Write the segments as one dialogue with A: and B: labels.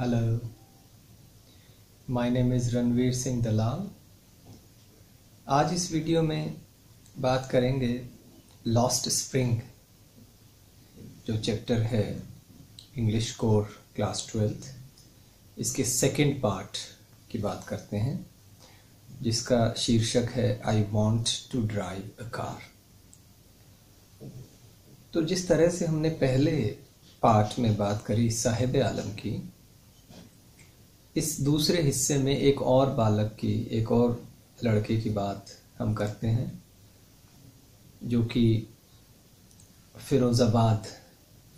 A: Hello, my name is Ranveer Singh Dalal. आज इस video में बात करेंगे लॉस्ट स्प्रिंग, जो चैप्टर है इंग्लिश कोर क्लास 12th, इसके सेकंड पार्ट की बात करते हैं, जिसका शीर्षक है I want to drive a car. तो जिस तरह से हमने पहले पार्ट में बात करी साहिब आलम की, इस दूसरे हिस्से में एक और बालक की, एक और लड़के की बात हम करते हैं, जो कि फिरोज़ाबाद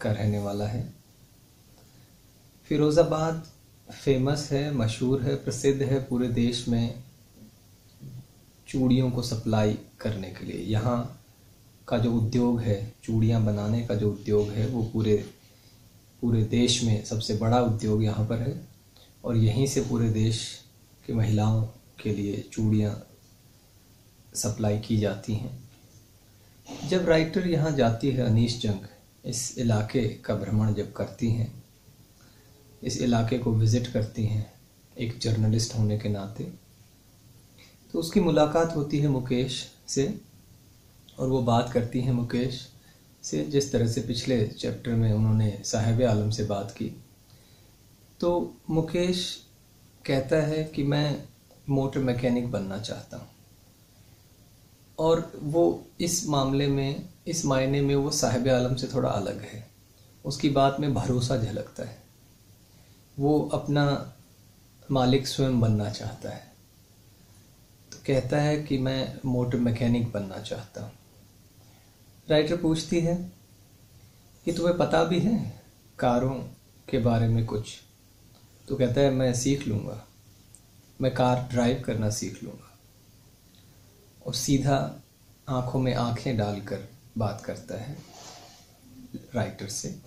A: का रहने वाला है। फिरोज़ाबाद फेमस है, मशहूर है, प्रसिद्ध है पूरे देश में चूड़ियों को सप्लाई करने के लिए। यहाँ का जो उद्योग है, चूड़ियाँ बनाने का जो उद्योग है, वो पूरे देश में सबसे बड़ा उद्योग यहाँ पर है, और यहीं से पूरे देश की महिलाओं के लिए चूड़ियाँ सप्लाई की जाती हैं। जब राइटर यहाँ जाती है, अनीश जंग इस इलाके का भ्रमण जब करती हैं, इस इलाके को विज़िट करती हैं एक जर्नलिस्ट होने के नाते, तो उसकी मुलाकात होती है मुकेश से, और वो बात करती हैं मुकेश से जिस तरह से पिछले चैप्टर में उन्होंने साहिब आलम से बात की। तो मुकेश कहता है कि मैं मोटर मैकेनिक बनना चाहता हूँ, और वो इस मामले में, इस मायने में वो साहिब आलम से थोड़ा अलग है। उसकी बात में भरोसा झलकता है। वो अपना मालिक स्वयं बनना चाहता है। तो कहता है कि मैं मोटर मैकेनिक बनना चाहता हूँ। राइटर पूछती है कि तुम्हें पता भी है कारों के बारे में कुछ? तो कहता है मैं सीख लूँगा, मैं कार ड्राइव करना सीख लूँगा। और सीधा आंखों में आंखें डालकर बात करता है राइटर से।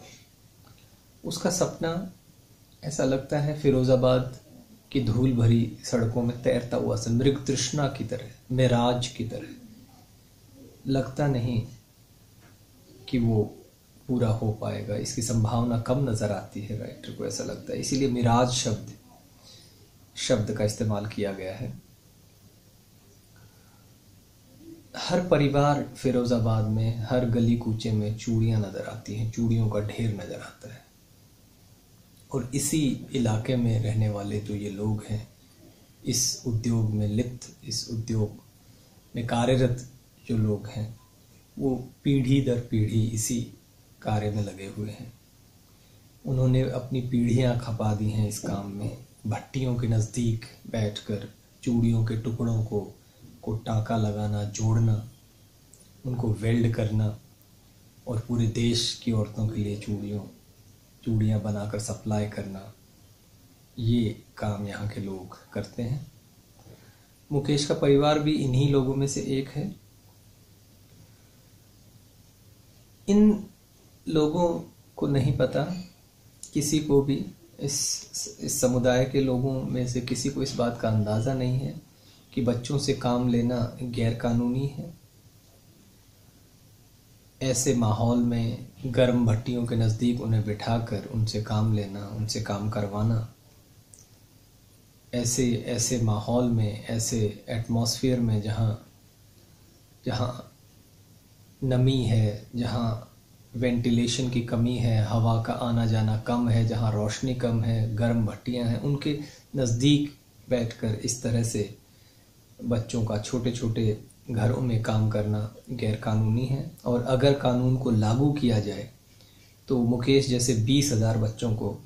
A: उसका सपना ऐसा लगता है फिरोज़ाबाद की धूल भरी सड़कों में तैरता हुआ सा, मृग तृष्णा की तरह, मिराज की तरह। लगता नहीं कि वो पूरा हो पाएगा, इसकी संभावना कम नज़र आती है, राइटर को ऐसा लगता है। इसीलिए मिराज शब्द का इस्तेमाल किया गया है। हर परिवार फिरोज़ाबाद में, हर गली कूचे में चूड़ियाँ नज़र आती हैं, चूड़ियों का ढेर नज़र आता है। और इसी इलाके में रहने वाले जो ये लोग हैं, इस उद्योग में लिप्त, इस उद्योग में कार्यरत जो लोग हैं, वो पीढ़ी दर पीढ़ी इसी कार्य में लगे हुए हैं। उन्होंने अपनी पीढ़ियां खपा दी हैं इस काम में। भट्टियों के नज़दीक बैठकर चूड़ियों के टुकड़ों को टाँका लगाना, जोड़ना, उनको वेल्ड करना, और पूरे देश की औरतों के लिए चूड़ियाँ बनाकर सप्लाई करना, ये काम यहाँ के लोग करते हैं। मुकेश का परिवार भी इन्हीं लोगों में से एक है। इन लोगों को नहीं पता, किसी को भी, इस समुदाय के लोगों में से किसी को इस बात का अंदाज़ा नहीं है कि बच्चों से काम लेना गैरकानूनी है। ऐसे माहौल में गर्म भट्टियों के नज़दीक उन्हें बिठाकर उनसे काम लेना, उनसे काम करवाना, ऐसे माहौल में, ऐसे एटमॉस्फेयर में जहाँ नमी है, जहाँ वेंटिलेशन की कमी है, हवा का आना जाना कम है, जहाँ रोशनी कम है, गर्म भट्टियाँ हैं, उनके नज़दीक बैठकर इस तरह से बच्चों का छोटे छोटे घरों में काम करना गैरकानूनी है। और अगर कानून को लागू किया जाए तो मुकेश जैसे 20,000 बच्चों को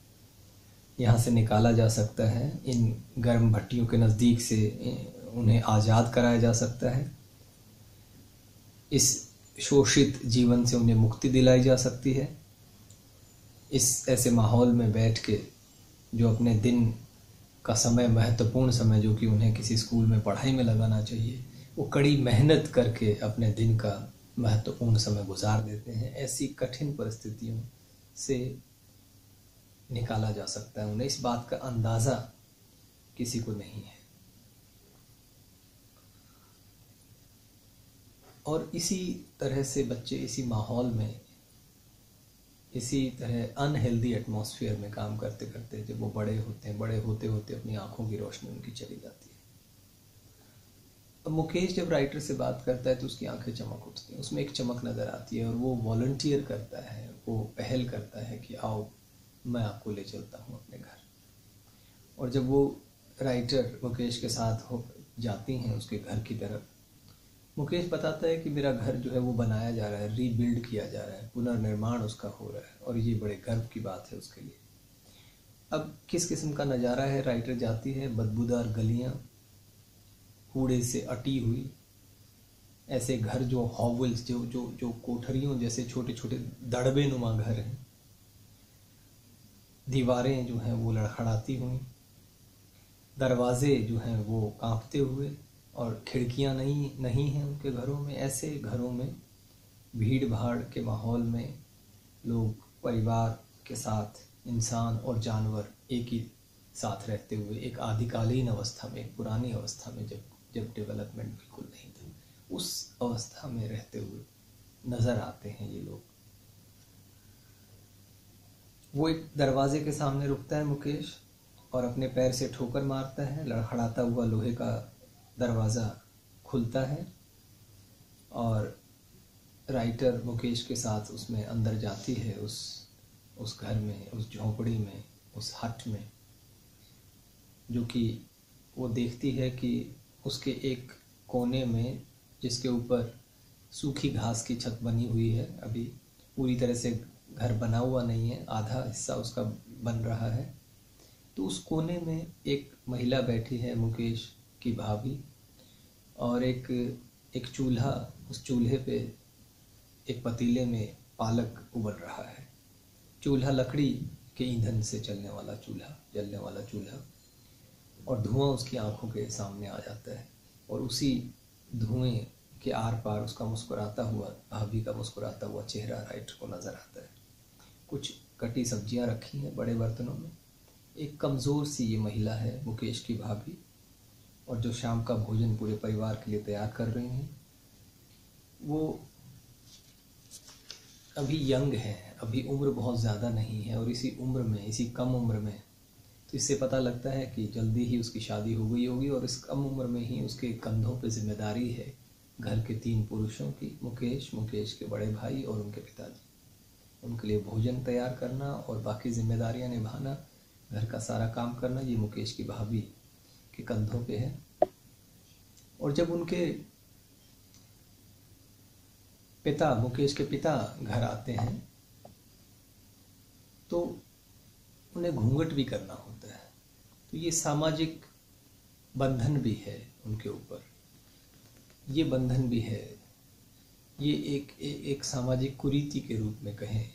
A: यहाँ से निकाला जा सकता है, इन गर्म भट्टियों के नज़दीक से उन्हें आज़ाद कराया जा सकता है, इस शोषित जीवन से उन्हें मुक्ति दिलाई जा सकती है। इस ऐसे माहौल में बैठ के जो अपने दिन का समय, महत्वपूर्ण समय, जो कि उन्हें किसी स्कूल में पढ़ाई में लगाना चाहिए, वो कड़ी मेहनत करके अपने दिन का महत्वपूर्ण समय गुजार देते हैं। ऐसी कठिन परिस्थितियों से निकाला जा सकता है उन्हें। इस बात का अंदाज़ा किसी को नहीं है। और इसी तरह से बच्चे इसी माहौल में इसी तरह अनहेल्दी एटमॉस्फेयर में काम करते करते जब वो बड़े होते हैं, बड़े होते होते अपनी आंखों की रोशनी उनकी चली जाती है। अब मुकेश जब राइटर से बात करता है तो उसकी आंखें चमक उठती हैं, उसमें एक चमक नज़र आती है और वो वॉलंटियर करता है, वो पहल करता है कि आओ मैं आपको ले चलता हूँ अपने घर। और जब वो राइटर मुकेश के साथ हो जाती हैं उसके घर की तरफ, मुकेश बताता है कि मेरा घर जो है वो बनाया जा रहा है, रीबिल्ड किया जा रहा है, पुनर्निर्माण उसका हो रहा है और ये बड़े गर्व की बात है उसके लिए। अब किस किस्म का नज़ारा है, राइटर जाती है, बदबूदार गलियां, कूड़े से अटी हुई, ऐसे घर जो हॉवल्स, जो जो जो कोठरियों जैसे छोटे छोटे दड़बे नुमा घर हैं, दीवारें जो हैं वो लड़खड़ाती हुई, दरवाजे जो हैं वो कांपते हुए, और खिड़कियां नहीं हैं उनके घरों में। ऐसे घरों में भीड़ भाड़ के माहौल में लोग परिवार के साथ, इंसान और जानवर एक ही साथ रहते हुए, एक आदिकालीन अवस्था में, एक पुरानी अवस्था में, जब डेवलपमेंट बिल्कुल नहीं था, उस अवस्था में रहते हुए नज़र आते हैं ये लोग। वो एक दरवाजे के सामने रुकता है मुकेश और अपने पैर से ठोकर मारता है, लड़खड़ाता हुआ लोहे का दरवाज़ा खुलता है और राइटर मुकेश के साथ उसमें अंदर जाती है, उस घर में, उस झोंपड़ी में, उस हट में, जो कि वो देखती है कि उसके एक कोने में, जिसके ऊपर सूखी घास की छत बनी हुई है, अभी पूरी तरह से घर बना हुआ नहीं है, आधा हिस्सा उसका बन रहा है, तो उस कोने में एक महिला बैठी है, मुकेश की भाभी, और एक चूल्हा, उस चूल्हे पे एक पतीले में पालक उबल रहा है। चूल्हा लकड़ी के ईंधन से जलने वाला चूल्हा, और धुआं उसकी आंखों के सामने आ जाता है और उसी धुएं के आर पार उसका मुस्कुराता हुआ, भाभी का मुस्कुराता हुआ चेहरा राइटर को नज़र आता है। कुछ कटी सब्जियां रखी हैं बड़े बर्तनों में। एक कमज़ोर सी ये महिला है, मुकेश की भाभी, और जो शाम का भोजन पूरे परिवार के लिए तैयार कर रही हैं। वो अभी यंग है, अभी उम्र बहुत ज़्यादा नहीं है, और इसी उम्र में, इसी कम उम्र में, तो इससे पता लगता है कि जल्दी ही उसकी शादी हो गई होगी और इस कम उम्र में ही उसके कंधों पे जिम्मेदारी है घर के 3 पुरुषों की, मुकेश के बड़े भाई और उनके पिताजी। उनके लिए भोजन तैयार करना और बाकी जिम्मेदारियां निभाना, घर का सारा काम करना, ये मुकेश की भाभी के कंधों पे है। और जब उनके पिता, मुकेश के पिता घर आते हैं तो उन्हें घूंघट भी करना होता है, तो ये सामाजिक बंधन भी है उनके ऊपर, ये बंधन भी है, ये एक सामाजिक कुरीति के रूप में कहें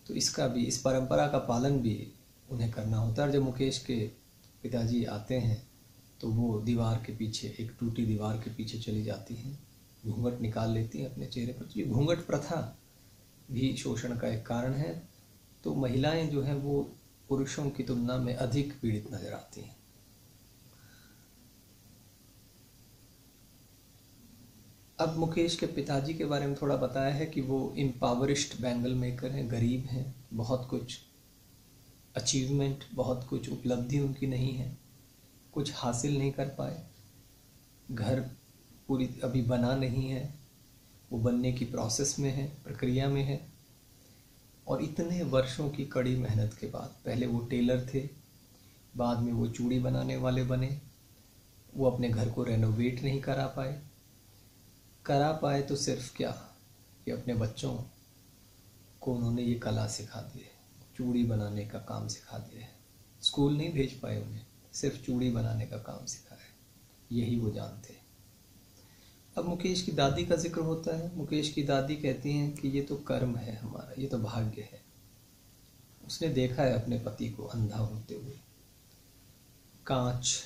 A: तो इसका भी, इस परंपरा का पालन भी उन्हें करना होता है। और जब मुकेश के पिताजी आते हैं तो वो दीवार के पीछे, एक टूटी दीवार के पीछे चली जाती हैं, घूंघट निकाल लेती हैं अपने चेहरे पर। तो ये घूंघट प्रथा भी शोषण का एक कारण है। तो महिलाएं जो हैं वो पुरुषों की तुलना में अधिक पीड़ित नजर आती हैं। अब मुकेश के पिताजी के बारे में थोड़ा बताया है कि वो इम्पावरिश्ड बैंगल मेकर हैं, गरीब हैं, बहुत कुछ अचीवमेंट, बहुत कुछ उपलब्धि उनकी नहीं है, कुछ हासिल नहीं कर पाए, घर पूरी अभी बना नहीं है, वो बनने की प्रोसेस में है, प्रक्रिया में है। और इतने वर्षों की कड़ी मेहनत के बाद, पहले वो टेलर थे, बाद में वो चूड़ी बनाने वाले बने, वो अपने घर को रेनोवेट नहीं करा पाए तो सिर्फ क्या कि अपने बच्चों को उन्होंने ये कला सिखा दी है, चूड़ी बनाने का काम सिखा दिया है। स्कूल नहीं भेज पाए उन्हें, सिर्फ चूड़ी बनाने का काम सिखाया, यही वो जानते हैं। अब मुकेश की दादी का जिक्र होता है। मुकेश की दादी कहती हैं कि ये तो कर्म है हमारा, ये तो भाग्य है। उसने देखा है अपने पति को अंधा होते हुए, कांच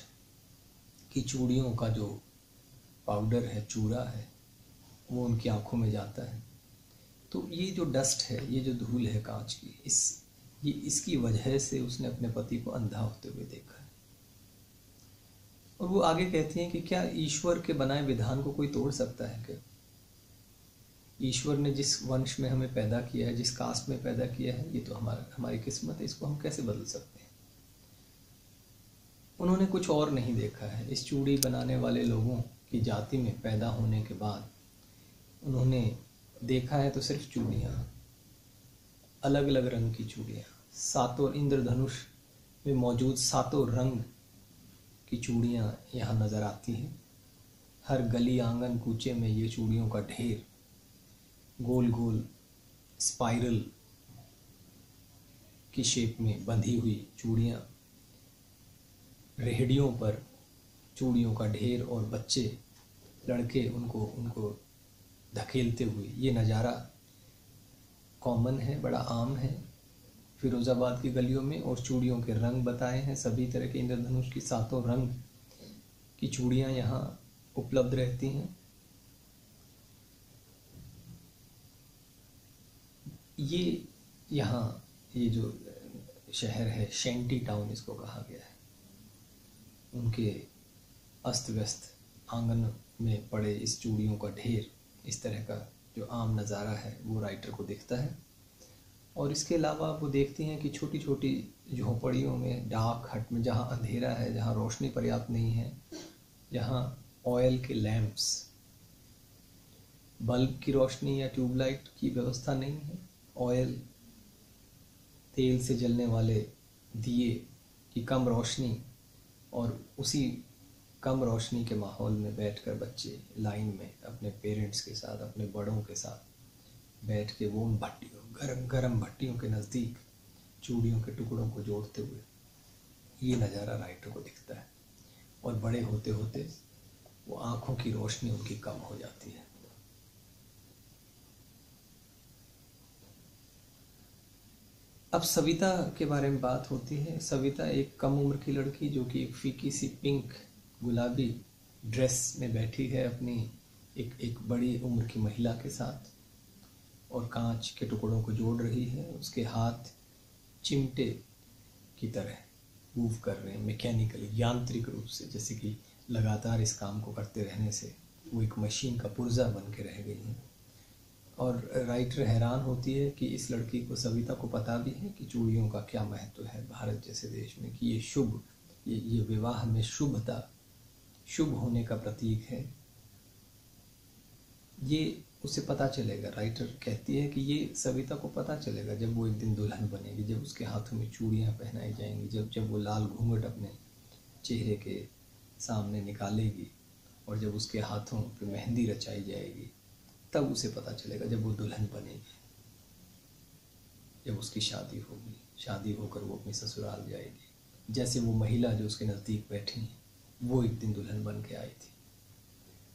A: की चूड़ियों का जो पाउडर है, चूड़ा है, वो उनकी आंखों में जाता है। तो ये जो डस्ट है, ये जो धूल है कांच की, इसकी वजह से उसने अपने पति को अंधा होते हुए देखा है। और वो आगे कहती हैं कि क्या ईश्वर के बनाए विधान को कोई तोड़ सकता है क्या? ईश्वर ने जिस वंश में हमें पैदा किया है, जिस कास्ट में पैदा किया है, ये तो हमारी किस्मत है, इसको हम कैसे बदल सकते हैं। उन्होंने कुछ और नहीं देखा है। इस चूड़ी बनाने वाले लोगों की जाति में पैदा होने के बाद उन्होंने देखा है तो सिर्फ चूड़ियाँ, अलग अलग रंग की चूड़ियाँ, सातों इंद्रधनुष में मौजूद सातों रंग की चूड़ियाँ यहाँ नज़र आती हैं। हर गली आंगन कूचे में ये चूड़ियों का ढेर, गोल गोल स्पाइरल की शेप में बंधी हुई चूड़ियाँ, रेहड़ियों पर चूड़ियों का ढेर और बच्चे लड़के उनको धकेलते हुए, ये नज़ारा कॉमन है, बड़ा आम है फिरोज़ाबाद की गलियों में। और चूड़ियों के रंग बताए हैं, सभी तरह के इंद्रधनुष की सातों रंग की चूड़ियाँ यहाँ उपलब्ध रहती हैं। ये यहाँ ये जो शहर है, शैंटी टाउन इसको कहा गया है। उनके अस्त व्यस्त आंगन में पड़े इस चूड़ियों का ढेर, इस तरह का जो आम नज़ारा है वो राइटर को दिखता है। और इसके अलावा वो देखती हैं कि छोटी छोटी झोपड़ियों में, डार्क हट में, जहाँ अंधेरा है, जहाँ रोशनी पर्याप्त नहीं है, जहाँ ऑयल के लैंप्स, बल्ब की रोशनी या ट्यूबलाइट की व्यवस्था नहीं है, ऑयल तेल से जलने वाले दिए की कम रोशनी, और उसी कम रोशनी के माहौल में बैठकर बच्चे लाइन में अपने पेरेंट्स के साथ, अपने बड़ों के साथ बैठ के वो उन भट्टियों, गरम गरम भट्टियों के नज़दीक चूड़ियों के टुकड़ों को जोड़ते हुए, ये नज़ारा राइटर को दिखता है। और बड़े होते होते वो आँखों की रोशनी उनकी कम हो जाती है। अब सविता के बारे में बात होती है। सविता एक कम उम्र की लड़की जो कि एक फीकी सी पिंक गुलाबी ड्रेस में बैठी है अपनी एक बड़ी उम्र की महिला के साथ, और कांच के टुकड़ों को जोड़ रही है। उसके हाथ चिमटे की तरह मूव कर रहे हैं, मैकेनिकली, यांत्रिक रूप से, जैसे कि लगातार इस काम को करते रहने से वो एक मशीन का पुर्जा बन के रह गई हैं। और राइटर हैरान होती है कि इस लड़की को, सविता को, पता भी है कि चूड़ियों का क्या महत्व है भारत जैसे देश में, कि ये शुभ, ये विवाह में शुभता, शुभ होने का प्रतीक है। ये उसे पता चलेगा, राइटर कहती है कि ये सविता को पता चलेगा जब वो एक दिन दुल्हन बनेगी, जब उसके हाथों में चूड़ियाँ पहनाई जाएंगी, जब वो लाल घूंघट अपने चेहरे के सामने निकालेगी, और जब उसके हाथों पे मेहंदी रचाई जाएगी, तब उसे पता चलेगा जब वो दुल्हन बनेगी, जब उसकी शादी होगी, शादी होकर वो अपनी ससुराल जाएगी। जैसे वो महिला जो उसके नज़दीक बैठी है, वो एक दिन दुल्हन बन के आई थी।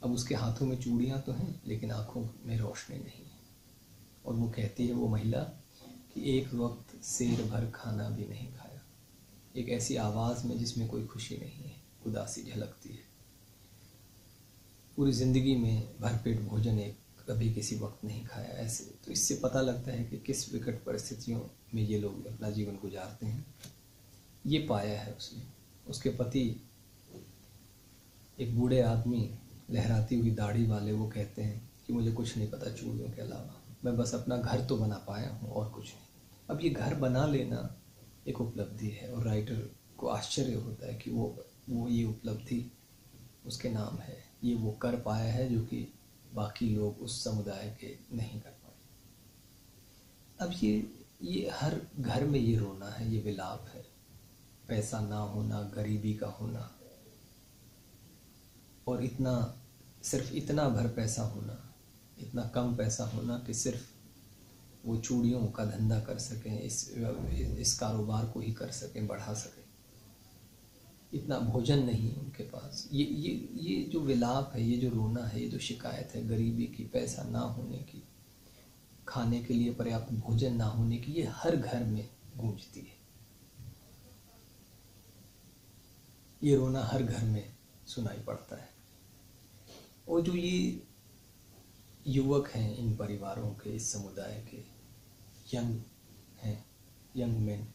A: अब उसके हाथों में चूड़ियाँ तो हैं, लेकिन आँखों में रोशनी नहीं है। और वो कहती है, वो महिला, कि एक वक्त शेर भर खाना भी नहीं खाया। एक ऐसी आवाज़ में जिसमें कोई खुशी नहीं है, उदासी झलकती है। पूरी ज़िंदगी में भरपेट भोजन एक कभी किसी वक्त नहीं खाया। ऐसे तो इससे पता लगता है कि किस विकट परिस्थितियों में ये लोग अपना जीवन गुजारते हैं। ये पाया है उसने। उसके पति एक बूढ़े आदमी, लहराती हुई दाढ़ी वाले, वो कहते हैं कि मुझे कुछ नहीं पता चूड़ियों के अलावा, मैं बस अपना घर तो बना पाया हूँ और कुछ नहीं। अब ये घर बना लेना एक उपलब्धि है, और राइटर को आश्चर्य होता है कि वो ये उपलब्धि उसके नाम है, ये वो कर पाया है जो कि बाकी लोग उस समुदाय के नहीं कर पाए। अब ये हर घर में ये रोना है, ये विलाप है, पैसा ना होना, गरीबी का होना, और सिर्फ इतना भर पैसा होना, इतना कम पैसा होना कि सिर्फ वो चूड़ियों का धंधा कर सकें, इस कारोबार को ही कर सकें, बढ़ा सकें। इतना भोजन नहीं उनके पास। ये जो विलाप है, ये जो रोना है, ये जो शिकायत है गरीबी की, पैसा ना होने की, खाने के लिए पर्याप्त भोजन ना होने की, ये हर घर में गूंजती है। ये रोना हर घर में सुनाई पड़ता है। और जो ये युवक हैं इन परिवारों के, इस समुदाय के, यंग मैन,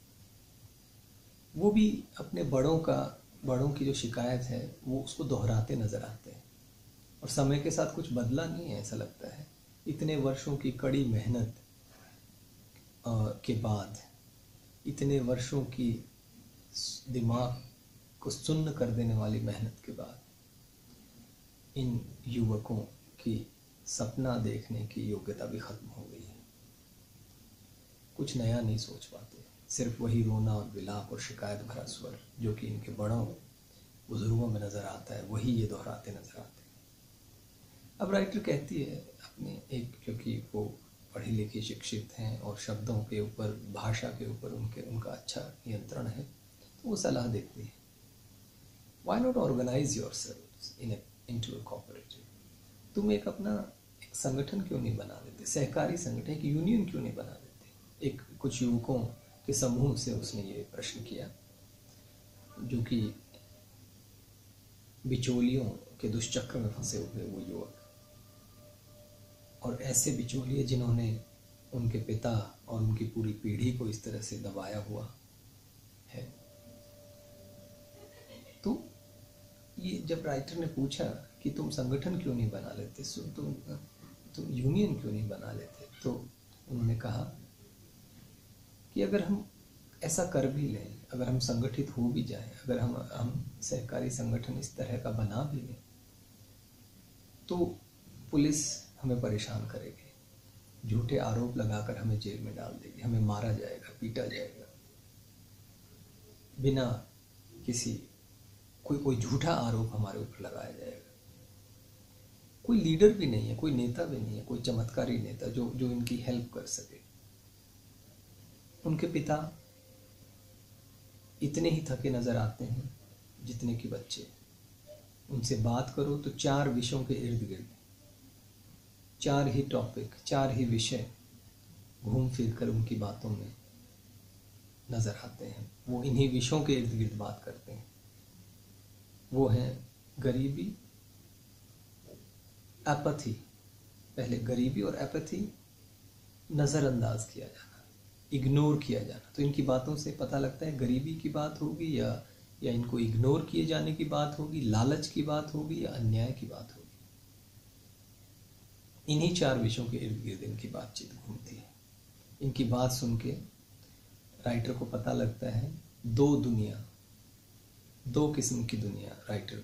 A: वो भी अपने बड़ों की जो शिकायत है वो उसको दोहराते नज़र आते हैं। और समय के साथ कुछ बदला नहीं है, ऐसा लगता है। इतने वर्षों की कड़ी मेहनत के बाद, इतने वर्षों की दिमाग को सुन्न कर देने वाली मेहनत के बाद, इन युवकों की सपना देखने की योग्यता भी खत्म हो गई है। कुछ नया नहीं सोच पाते, सिर्फ वही रोना और विलाप और शिकायत भरा स्वर जो कि इनके बड़ों बुजुर्गों में नजर आता है, वही ये दोहराते नजर आते हैं। अब राइटर कहती है अपने एक, क्योंकि वो पढ़ी लिखी शिक्षित हैं और शब्दों के ऊपर, भाषा के ऊपर उनका अच्छा नियंत्रण है, तो वो सलाह देती है, why not organise yourselves into a cooperative. तुम एक संगठन क्यों नहीं बना देते, सहकारी संगठन, एक यूनियन क्यों नहीं बना देते। एक कुछ युवकों के समूह से उसने ये प्रश्न किया, जो कि बिचौलियों के दुष्चक्र में फंसे हुए वो युवक, और ऐसे बिचौलिए जिन्होंने उनके पिता और उनकी पूरी पीढ़ी को इस तरह से दबाया हुआ है। तो ये जब राइटर ने पूछा कि तुम संगठन क्यों नहीं बना लेते, तुम यूनियन क्यों नहीं बना लेते, तो उन्होंने कहा कि अगर हम ऐसा कर भी लें, अगर हम संगठित हो भी जाएं, अगर हम सहकारी संगठन इस तरह का बना भी लें, तो पुलिस हमें परेशान करेगी, झूठे आरोप लगाकर हमें जेल में डाल देगी, हमें मारा जाएगा, पीटा जाएगा, बिना किसी कोई झूठा आरोप हमारे ऊपर लगाया जाएगा। कोई लीडर भी नहीं है, कोई नेता भी नहीं है, कोई चमत्कारी नेता जो इनकी हेल्प कर सके। उनके पिता इतने ही थके नजर आते हैं जितने कि बच्चे। उनसे बात करो तो 4 विषयों के इर्द गिर्द 4 ही टॉपिक, 4 ही विषय घूम फिर कर उनकी बातों में नजर आते हैं। वो इन्हीं विषयों के इर्द गिर्द बात करते हैं। वो है गरीबी, एपैथी, पहले गरीबी और एपैथी, नज़रअंदाज किया जाना, इग्नोर किया जाना। तो इनकी बातों से पता लगता है गरीबी की बात होगी या इनको इग्नोर किए जाने की बात होगी, लालच की बात होगी या अन्याय की बात होगी। इन्हीं 4 विषयों के इर्द गिर्द इनकी बातचीत घूमती है। इनकी बात सुन के राइटर को पता लगता है 2 किस्म की दुनिया राइटर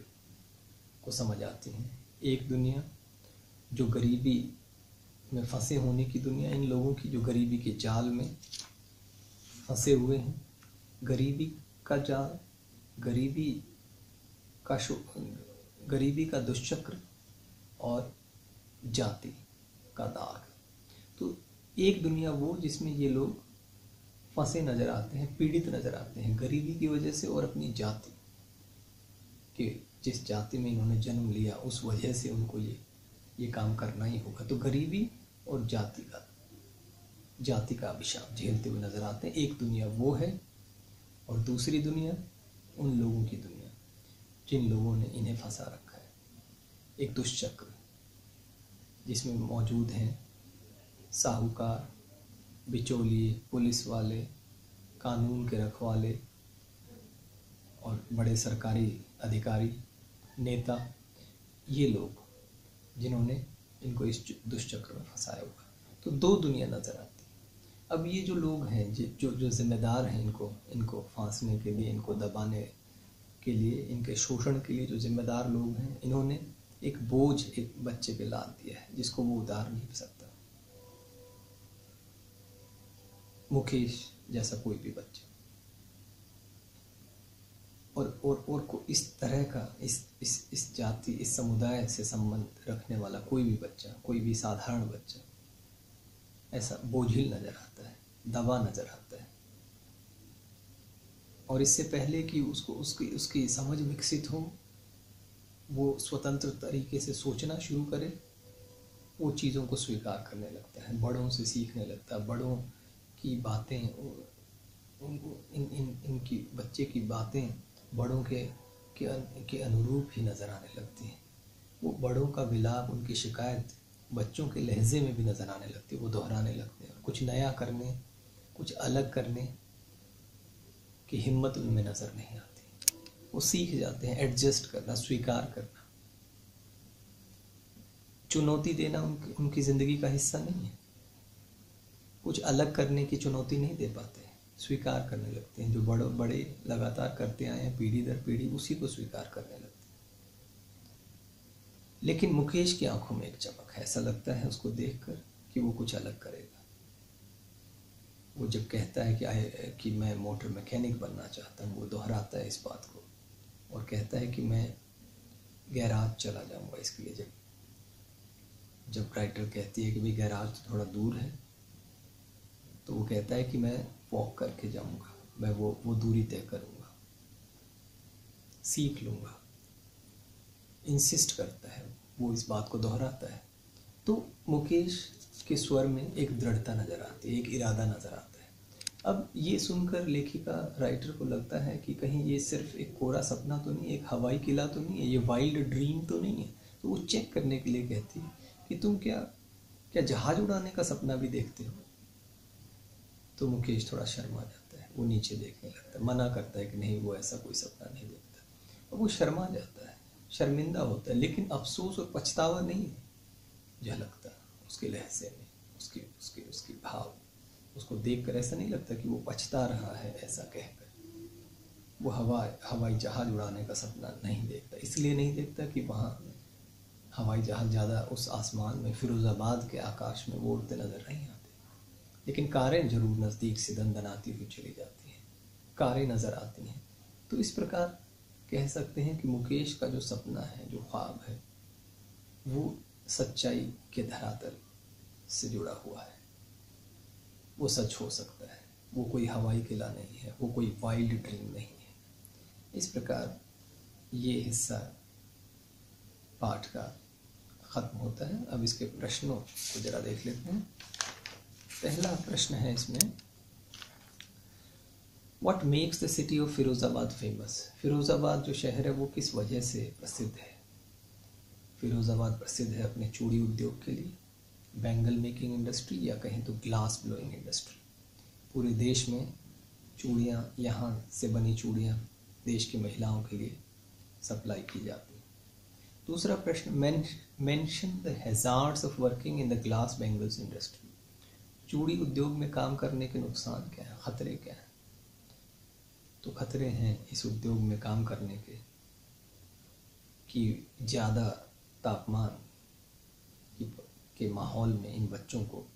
A: को समझ आती हैं। एक दुनिया जो गरीबी में फंसे होने की दुनिया, इन लोगों की जो गरीबी के जाल में फंसे हुए हैं। गरीबी का जाल, गरीबी का दुष्चक्र और जाति का दाग। तो एक दुनिया वो जिसमें ये लोग फंसे नजर आते हैं, पीड़ित नजर आते हैं गरीबी की वजह से, और अपनी जाति के, जिस जाति में इन्होंने जन्म लिया उस वजह से उनको ये काम करना ही होगा। तो गरीबी और जाति का अभिशाप झेलते हुए नजर आते हैं। एक दुनिया वो है, और दूसरी दुनिया उन लोगों की दुनिया जिन लोगों ने इन्हें फंसा रखा है। एक दुष्चक्र जिसमें मौजूद हैं साहूकार, बिचौलिए, पुलिस वाले, कानून के रखवाले और बड़े सरकारी अधिकारी, नेता, ये लोग जिन्होंने इनको इस दुष्चक्र में फंसाया हुआ। तो 2 दुनिया नजर आती है। अब ये जो लोग हैं, जो जिम्मेदार हैं इनको फांसने के लिए, इनको दबाने के लिए, इनके शोषण के लिए जो जिम्मेदार लोग हैं, इन्होंने एक बोझ एक बच्चे पे लाद दिया है जिसको वो उतार नहीं सकता। मुकेश जैसा कोई भी बच्चा, और इस तरह का इस जाति, इस समुदाय से संबंध रखने वाला कोई भी बच्चा, कोई भी साधारण बच्चा ऐसा बोझिल नजर आता है, दबा नजर आता है। और इससे पहले कि उसकी समझ विकसित हो, वो स्वतंत्र तरीके से सोचना शुरू करे, वो चीज़ों को स्वीकार करने लगता है, बड़ों से सीखने लगता है, बड़ों की बातें, इनकी बच्चे की बातें बड़ों के अनुरूप ही नज़र आने लगती हैं। वो बड़ों का विलाप, उनकी शिकायत बच्चों के लहजे में भी नज़र आने लगती है। वो दोहराने लगते हैं, कुछ नया करने, कुछ अलग करने की हिम्मत उनमें नज़र नहीं आती। वो सीख जाते हैं एडजस्ट करना, स्वीकार करना, चुनौती देना उनकी ज़िंदगी का हिस्सा नहीं है। कुछ अलग करने की चुनौती नहीं दे पाते, स्वीकार करने लगते हैं। जो बड़े बड़े लगातार करते आए हैं पीढ़ी दर पीढ़ी, उसी को स्वीकार करने लगते हैं। लेकिन मुकेश की आंखों में एक चमक है, ऐसा लगता है उसको देखकर कि वो कुछ अलग करेगा। वो जब कहता है कि मैं मोटर मैकेनिक बनना चाहता हूँ, वो दोहराता है इस बात को और कहता है कि मैं गैराज चला जाऊँगा इसके लिए। जब राइटर कहती है कि भाई गैराज तो थोड़ा दूर है, तो वो कहता है कि मैं वॉक करके जाऊँगा, मैं वो दूरी तय करूँगा, सीख लूँगा। इंसिस्ट करता है, वो इस बात को दोहराता है। तो मुकेश के स्वर में एक दृढ़ता नज़र आती है, एक इरादा नज़र आता है। अब ये सुनकर लेखिका राइटर को लगता है कि कहीं ये सिर्फ एक कोरा सपना तो नहीं, एक हवाई किला तो नहीं है, ये वाइल्ड ड्रीम तो नहीं है। तो वो चेक करने के लिए कहती है कि तुम क्या जहाज उड़ाने का सपना भी देखते हो? तो मुकेश थोड़ा शर्मा जाता है, वो नीचे देखने लगता है, मना करता है कि नहीं, वो ऐसा कोई सपना नहीं देखता। और वो शर्मा जाता है, शर्मिंदा होता है, लेकिन अफसोस और पछतावा नहीं झलकता उसके लहजे में, उसकी भाव। उसको देखकर ऐसा नहीं लगता कि वो पछता रहा है ऐसा कहकर। वो हवाई जहाज उड़ाने का सपना नहीं देखता। इसलिए नहीं देखता कि वहाँ हवाई जहाज ज़्यादा उस आसमान में, फिरोज़ाबाद के आकाश में वो उड़ते नज़र नहीं आते। लेकिन कारें जरूर नज़दीक से दनदनाती हुई चली जाती हैं, कारें नज़र आती हैं। तो इस प्रकार कह सकते हैं कि मुकेश का जो सपना है, जो ख्वाब है, वो सच्चाई के धरातल से जुड़ा हुआ है। वो सच हो सकता है, वो कोई हवाई किला नहीं है, वो कोई वाइल्ड ड्रीम नहीं है। इस प्रकार ये हिस्सा पाठ का ख़त्म होता है। अब इसके प्रश्नों को ज़रा देख लेते हैं। पहला प्रश्न है इसमें, What makes the city of Firozabad famous? Firozabad जो शहर है वो किस वजह से प्रसिद्ध है? फिरोज़ाबाद प्रसिद्ध है अपने चूड़ी उद्योग के लिए, बैंगल मेकिंग इंडस्ट्री, या कहें तो ग्लास ब्लोइंग इंडस्ट्री। पूरे देश में चूड़ियाँ, यहाँ से बनी चूड़ियाँ देश की महिलाओं के लिए सप्लाई की जाती हैं। दूसरा प्रश्न, mention the hazards of working in the glass bangles industry. चूड़ी उद्योग में काम करने के नुकसान क्या हैं, खतरे क्या हैं? तो खतरे हैं इस उद्योग में काम करने कि ज़्यादा तापमान के माहौल में इन बच्चों को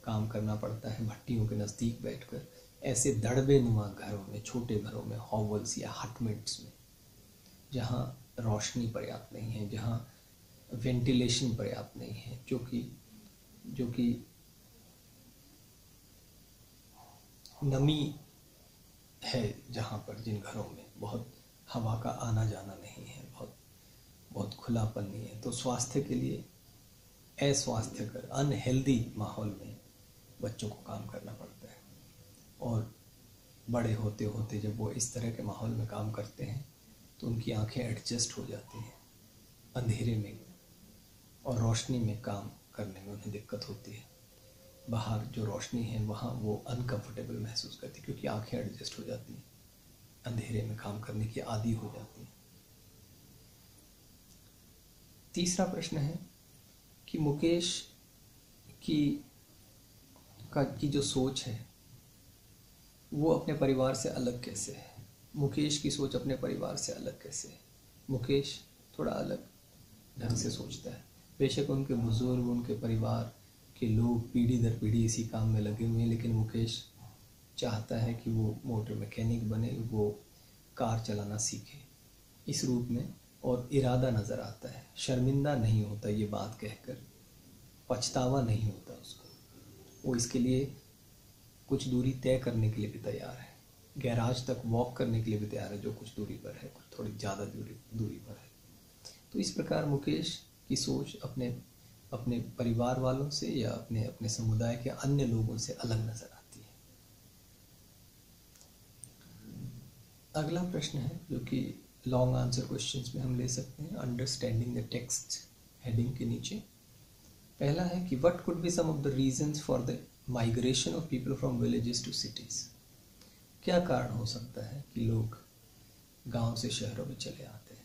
A: काम करना पड़ता है, भट्टियों के नज़दीक बैठकर, ऐसे दड़बे नुमा घरों में, छोटे घरों में, हॉवल्स या हटमेट्स में, जहाँ रोशनी पर्याप्त नहीं है, जहाँ वेंटिलेशन पर्याप्त नहीं है, जो कि नमी है, जहाँ पर जिन घरों में बहुत हवा का आना जाना नहीं है, बहुत खुलापन नहीं है। तो स्वास्थ्य के लिए अस्वास्थ्यकर, अनहेल्दी माहौल में बच्चों को काम करना पड़ता है। और बड़े होते होते जब वो इस तरह के माहौल में काम करते हैं तो उनकी आंखें एडजस्ट हो जाती हैं अंधेरे में, और रोशनी में काम करने में उन्हें दिक्कत होती है। बाहर जो रोशनी है वहाँ वो अनकंफर्टेबल महसूस करती है, क्योंकि आंखें एडजस्ट हो जाती हैं, अंधेरे में काम करने की आदी हो जाती हैं। तीसरा प्रश्न है कि मुकेश की जो सोच है वो अपने परिवार से अलग कैसे है? मुकेश की सोच अपने परिवार से अलग कैसे है? मुकेश थोड़ा अलग ढंग से सोचता है। बेशक उनके बुजुर्ग, उनके परिवार के लोग पीढ़ी दर पीढ़ी इसी काम में लगे हुए हैं, लेकिन मुकेश चाहता है कि वो मोटर मैकेनिक बने, वो कार चलाना सीखे इस रूप में, और इरादा नज़र आता है। शर्मिंदा नहीं होता ये बात कहकर, पछतावा नहीं होता उसको। वो इसके लिए कुछ दूरी तय करने के लिए भी तैयार है, गैराज तक वॉक करने के लिए भी तैयार है, जो कुछ दूरी पर है, थोड़ी ज़्यादा दूरी पर है। तो इस प्रकार मुकेश की सोच अपने परिवार वालों से या अपने समुदाय के अन्य लोगों से अलग नज़र आती है। अगला प्रश्न है जो कि लॉन्ग आंसर क्वेश्चंस में हम ले सकते हैं, अंडरस्टैंडिंग द टेक्स्ट हेडिंग के नीचे। पहला है कि what could be some of the reasons for the migration of people from villages to cities. क्या कारण हो सकता है कि लोग गांव से शहरों में चले आते हैं?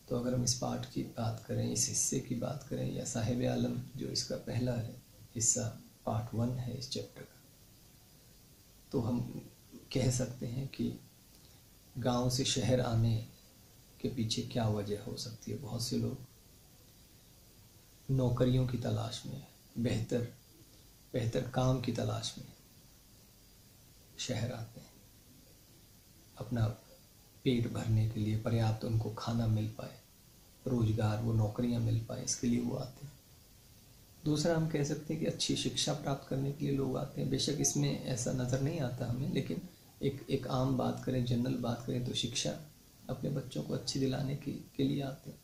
A: तो अगर हम इस पाठ की बात करें, इस हिस्से की बात करें, या साहिब आलम जो इसका पहला है हिस्सा पार्ट 1 है इस चैप्टर का, तो हम कह सकते हैं कि गांव से शहर आने के पीछे क्या वजह हो सकती है। बहुत से लोग नौकरियों की तलाश में, बेहतर काम की तलाश में शहर आते हैं, अपना पेट भरने के लिए, पर्याप्त उनको खाना मिल पाए, रोजगार, वो नौकरियां मिल पाए, इसके लिए वो आते हैं। दूसरा हम कह सकते हैं कि अच्छी शिक्षा प्राप्त करने के लिए लोग आते हैं। बेशक इसमें ऐसा नज़र नहीं आता हमें, लेकिन एक आम बात करें, जनरल बात करें तो शिक्षा अपने बच्चों को अच्छी दिलाने के लिए आते हैं।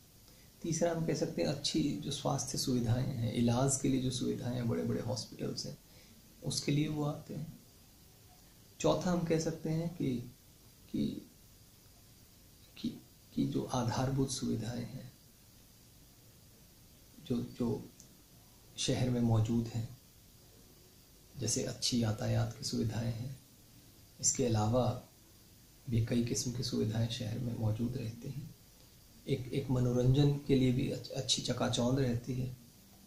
A: तीसरा हम कह सकते हैं अच्छी जो स्वास्थ्य सुविधाएं हैं, इलाज के लिए जो सुविधाएं हैं, बड़े बड़े हॉस्पिटल्स हैं, उसके लिए वो आते हैं। चौथा हम कह सकते हैं कि जो आधारभूत सुविधाएं हैं जो शहर में मौजूद हैं, जैसे अच्छी यातायात की सुविधाएं हैं, इसके अलावा भी कई किस्म की सुविधाएं शहर में मौजूद रहती हैं। एक मनोरंजन के लिए भी अच्छी चकाचौंध रहती है,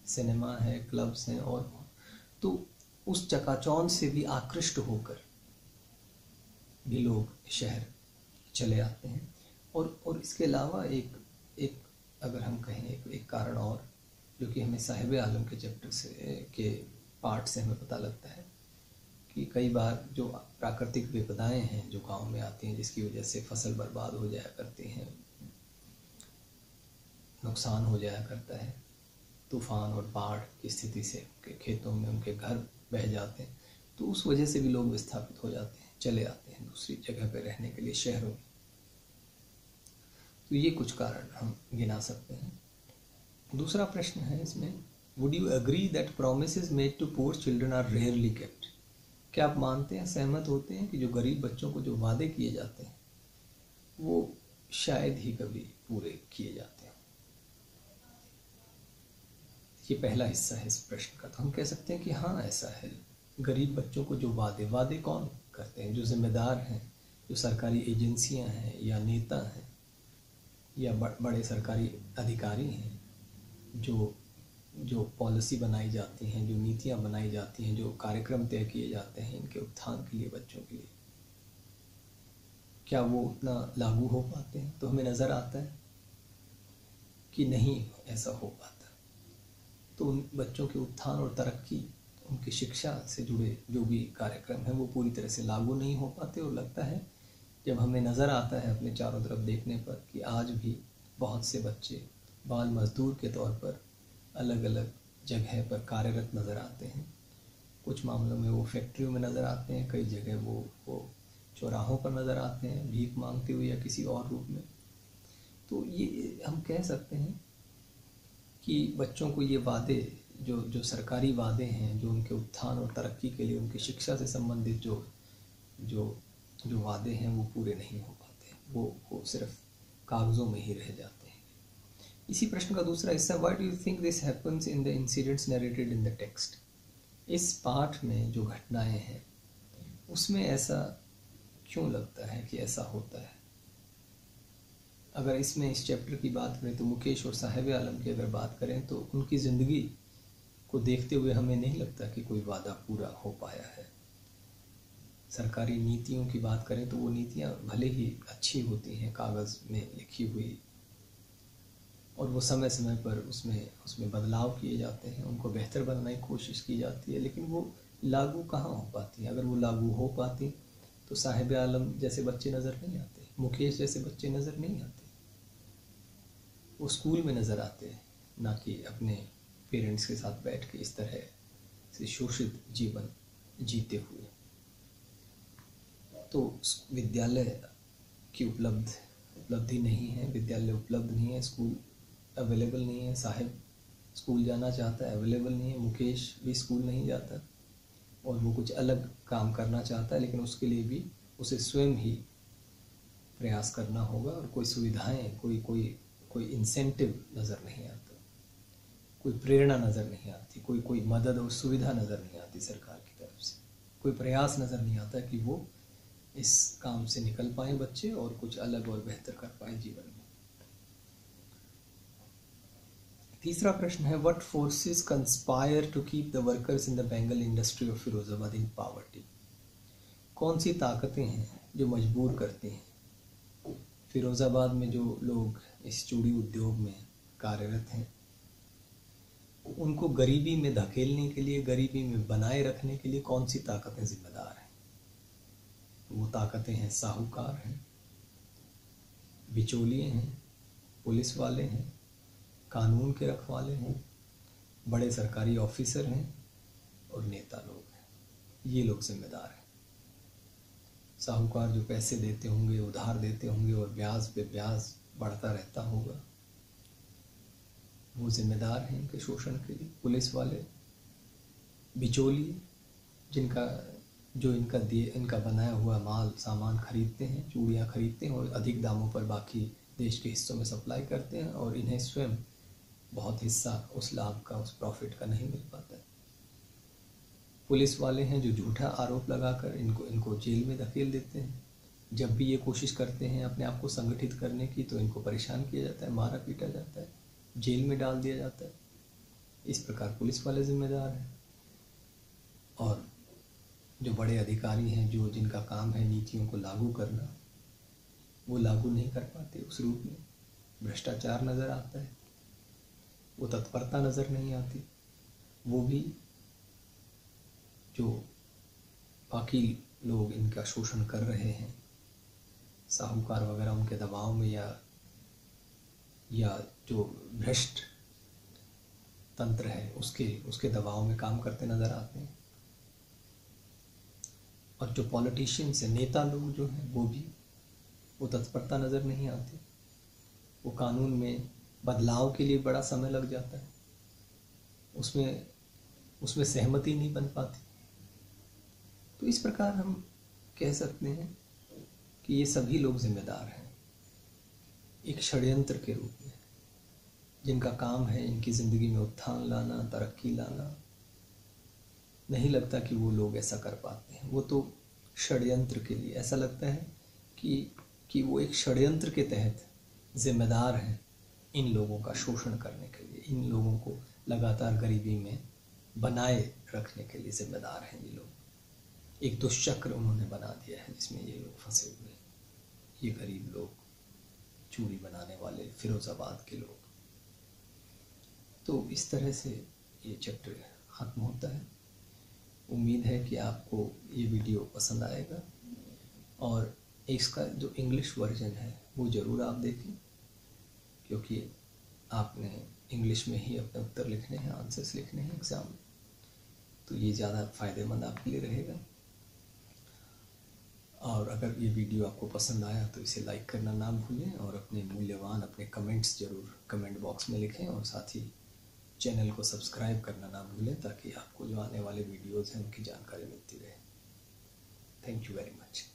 A: सिनेमा है, क्लब्स हैं, और तो उस चकाचौंध से भी आकृष्ट होकर भी लोग शहर चले आते हैं। और इसके अलावा एक अगर हम कहें एक कारण और, जो कि हमें साहिब आलम के चैप्टर से के पार्ट से हमें पता लगता है कि कई बार जो प्राकृतिक विपदाएं हैं जो गांव में आती हैं, जिसकी वजह से फसल बर्बाद हो जाया करती हैं, नुकसान हो जाया करता है, तूफान और बाढ़ की स्थिति से उनके खेतों में उनके घर बह जाते हैं, तो उस वजह से भी लोग विस्थापित हो जाते हैं, चले आते हैं दूसरी जगह पर रहने के लिए शहरों में। तो ये कुछ कारण हम गिना सकते हैं। दूसरा प्रश्न है इसमें, would you agree that promises made to poor children are rarely kept? क्या आप मानते हैं, सहमत होते हैं कि जो गरीब बच्चों को जो वादे किए जाते हैं वो शायद ही कभी पूरे किए जाते हैं? ये पहला हिस्सा है इस प्रश्न का। तो हम कह सकते हैं कि हाँ, ऐसा है। गरीब बच्चों को जो वादे कौन करते हैं? जो जिम्मेदार हैं, जो सरकारी एजेंसियां हैं या नेता हैं या बड़े सरकारी अधिकारी हैं, जो पॉलिसी बनाई जाती हैं, जो नीतियां बनाई जाती हैं, जो कार्यक्रम तय किए जाते हैं इनके उत्थान के लिए, बच्चों के लिए, क्या वो उतना लागू हो पाते हैं? तो हमें नज़र आता है कि नहीं ऐसा हो पाता। तो उन बच्चों के उत्थान और तरक्की, उनकी शिक्षा से जुड़े जो भी कार्यक्रम हैं वो पूरी तरह से लागू नहीं हो पाते। और लगता है जब हमें नज़र आता है अपने चारों तरफ देखने पर कि आज भी बहुत से बच्चे बाल मजदूर के तौर पर अलग अलग जगह पर कार्यरत नज़र आते हैं। कुछ मामलों में वो फैक्ट्रियों में नज़र आते हैं, कई जगह वो चौराहों पर नज़र आते हैं भीख मांगते हुए या किसी और रूप में। तो ये हम कह सकते हैं कि बच्चों को ये वादे, जो सरकारी वादे हैं, जो उनके उत्थान और तरक्की के लिए, उनकी शिक्षा से संबंधित जो वादे हैं वो पूरे नहीं हो पाते, वो सिर्फ कागज़ों में ही रह जाते हैं। इसी प्रश्न का दूसरा हिस्सा, why do you think this happens in the incidents narrated in the text? इस पाठ में जो घटनाएं हैं उसमें ऐसा क्यों लगता है कि ऐसा होता है? अगर इसमें इस चैप्टर की बात करें तो मुकेश और साहिब आलम की अगर बात करें तो उनकी ज़िंदगी को देखते हुए हमें नहीं लगता कि कोई वादा पूरा हो पाया है। सरकारी नीतियों की बात करें तो वो नीतियाँ भले ही अच्छी होती हैं, कागज़ में लिखी हुई, और वो समय समय पर उसमें बदलाव किए जाते हैं, उनको बेहतर बनाने की कोशिश की जाती है, लेकिन वो लागू कहाँ हो पाती हैं? अगर वो लागू हो पाती तो साहिब आलम जैसे बच्चे नज़र नहीं आते, मुकेश जैसे बच्चे नज़र नहीं आते। वो स्कूल में नज़र आते हैं, ना कि अपने पेरेंट्स के साथ बैठ के इस तरह से शोषित जीवन जीते हुए। तो विद्यालय की उपलब्धि नहीं है, विद्यालय उपलब्ध नहीं है, स्कूल अवेलेबल नहीं है। साहिब स्कूल जाना चाहता है, अवेलेबल नहीं है। मुकेश भी स्कूल नहीं जाता और वो कुछ अलग काम करना चाहता है, लेकिन उसके लिए भी उसे स्वयं ही प्रयास करना होगा, और कोई सुविधाएं, कोई इंसेंटिव नज़र नहीं आता, कोई प्रेरणा नज़र नहीं आती, कोई मदद और सुविधा नज़र नहीं आती सरकार की तरफ से, कोई प्रयास नज़र नहीं आता कि वो इस काम से निकल पाएँ बच्चे और कुछ अलग और बेहतर कर पाएँ जीवन में। तीसरा प्रश्न है, what forces conspire to keep the workers in the bangle industry of Firozabad in poverty? कौन सी ताकतें हैं जो मजबूर करती हैं फिरोजाबाद में जो लोग इस चूड़ी उद्योग में कार्यरत हैं उनको गरीबी में धकेलने के लिए, गरीबी में बनाए रखने के लिए कौन सी ताकतें जिम्मेदार हैं? वो ताकतें हैं, साहूकार हैं, बिचौलिए हैं, पुलिस वाले हैं, कानून के रखवाले हैं, बड़े सरकारी ऑफिसर हैं और नेता लोग हैं। ये लोग जिम्मेदार हैं। साहूकार जो पैसे देते होंगे, उधार देते होंगे और ब्याज पे ब्याज बढ़ता रहता होगा, वो जिम्मेदार हैं इनके शोषण के लिए। पुलिस वाले, बिचौलिए जो इनका बनाया हुआ माल सामान खरीदते हैं, चूड़ियाँ खरीदते हैं और अधिक दामों पर बाकी देश के हिस्सों में सप्लाई करते हैं और इन्हें स्वयं बहुत हिस्सा उस लाभ का, उस प्रॉफिट का नहीं मिल पाता है। पुलिस वाले हैं जो झूठा आरोप लगाकर इनको जेल में धकेल देते हैं। जब भी ये कोशिश करते हैं अपने आप को संगठित करने की तो इनको परेशान किया जाता है, मारा पीटा जाता है, जेल में डाल दिया जाता है। इस प्रकार पुलिस वाले जिम्मेदार हैं। और जो बड़े अधिकारी हैं, जिनका काम है नीतियों को लागू करना, वो लागू नहीं कर पाते उस रूप में। भ्रष्टाचार नज़र आता है, वो तत्परता नज़र नहीं आती। वो भी जो बाकी लोग इनका शोषण कर रहे हैं, साहूकार वगैरह उनके दबाव में या जो भ्रष्ट तंत्र है उसके दबाव में काम करते नज़र आते हैं। और जो पॉलिटिशियंस हैं, नेता लोग जो हैं, वो तत्परता नज़र नहीं आती। वो कानून में बदलाव के लिए बड़ा समय लग जाता है, उसमें सहमति नहीं बन पाती। तो इस प्रकार हम कह सकते हैं कि ये सभी लोग जिम्मेदार हैं एक षड्यंत्र के रूप में, जिनका काम है इनकी ज़िंदगी में उत्थान लाना, तरक्की लाना। नहीं लगता कि वो लोग ऐसा कर पाते हैं। वो तो षड्यंत्र के लिए ऐसा लगता है कि वो एक षड्यंत्र के तहत जिम्मेदार हैं इन लोगों का शोषण करने के लिए, इन लोगों को लगातार गरीबी में बनाए रखने के लिए जिम्मेदार हैं ये लोग। एक दुष्चक्र उन्होंने बना दिया है जिसमें ये लोग फंसे हुए, ये गरीब लोग, चूड़ी बनाने वाले, फिरोजाबाद के लोग। तो इस तरह से ये चैप्टर ख़त्म होता है। उम्मीद है कि आपको ये वीडियो पसंद आएगा और इसका जो इंग्लिश वर्जन है वो ज़रूर आप देखें, क्योंकि आपने इंग्लिश में ही अपने उत्तर लिखने हैं, आंसर्स लिखने हैं एग्ज़ाम में, तो ये ज़्यादा फ़ायदेमंद आपके लिए रहेगा। और अगर ये वीडियो आपको पसंद आया तो इसे लाइक करना ना भूलें और अपने मूल्यवान अपने कमेंट्स ज़रूर कमेंट बॉक्स में लिखें और साथ ही चैनल को सब्सक्राइब करना ना भूलें ताकि आपको जो आने वाले वीडियोज़ हैं उनकी जानकारी मिलती रहे। Thank you very much.